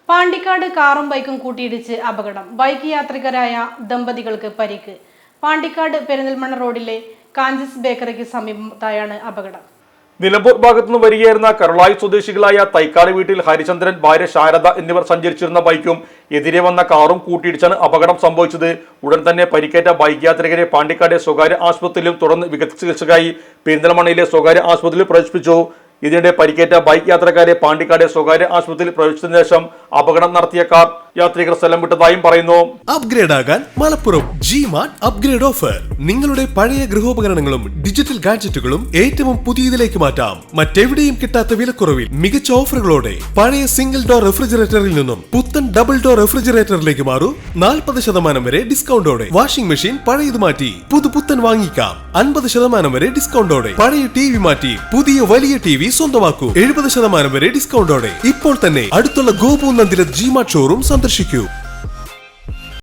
പാണ്ടിക്കാട് കാറും ബൈക്കും കൂട്ടിയിടിച്ച് അപകടം. ബൈക്ക് യാത്രികരായ ദമ്പതികൾക്ക് പരിക്ക്. പാണ്ടിക്കാട് പെരിന്തൽമണ്ണ റോഡിലെ കാഞ്ചസ് ബേക്കറിക്ക് സമീപത്തായാണ് അപകടം. നിലമ്പൂർ ഭാഗത്തുനിന്ന് വരികയായിരുന്ന കരുളായി സ്വദേശികളായ തൈക്കാട് വീട്ടിൽ ഹരിചന്ദ്രൻ, ഭാര്യ ശാരദ എന്നിവർ സഞ്ചരിച്ചിരുന്ന ബൈക്കും എതിരെ വന്ന കാറും കൂട്ടിയിടിച്ചാണ് അപകടം സംഭവിച്ചത്. ഉടൻ തന്നെ പരിക്കേറ്റ ബൈക്ക് യാത്രികരെ പാണ്ടിക്കാട് സ്വകാര്യ ആശുപത്രിയിലും തുടർന്ന് വിദഗ്ധ ചികിത്സയ്ക്കായി പെരിന്തൽമണ്ണയിലെ സ്വകാര്യ ആശുപത്രിയിൽ പ്രവേശിപ്പിച്ചു. ഇതിനിടെ പരിക്കേറ്റ ബൈക്ക് യാത്രക്കാരെ പാണ്ടിക്കാട് സ്വകാര്യ ആശുപത്രിയിൽ പ്രവേശിച്ചതിനു ശേഷം അപകടം നടത്തിയ കാർ യാത്രികർ സ്ഥലം വിട്ടതായും പറയുന്നു. അപ്ഗ്രേഡ് ആകാൻ മലപ്പുറം G-Mart അപ്ഗ്രേഡ് ഓഫർ. നിങ്ങളുടെ പഴയ ഗൃഹോപകരണങ്ങളും ഡിജിറ്റൽ ഗാഡ്ജറ്റുകളും ഏറ്റവും പുതിയതിലേക്ക് മാറ്റാം. മറ്റെവിടെയും കിട്ടാത്ത വിലക്കുറവിൽ മികച്ച ഓഫറുകളോടെ പഴയ സിംഗിൾ ഡോർ റെഫ്രിജറേറ്ററിൽ നിന്നും പുത്തൻ ഡബിൾ ഡോർ റെഫ്രിജറേറ്ററിലേക്ക് മാറൂ. 40% വരെ ഡിസ്കൗണ്ടോടെ. വാഷിംഗ് മെഷീൻ പഴയത് മാറ്റി പുതുപുത്തൻ വാങ്ങിക്കാം. 50% വരെ ഡിസ്കൗണ്ടോടെ. പഴയ TV മാറ്റി പുതിയ വലിയ TV സ്വന്തമാക്കൂ. 70% വരെ ഡിസ്കൗണ്ടോടെ. ഇപ്പോൾ തന്നെ അടുത്തുള്ള ഗോപു നന്ദിര G-Mart ഷോറൂം സന്ദർശിക്കൂ.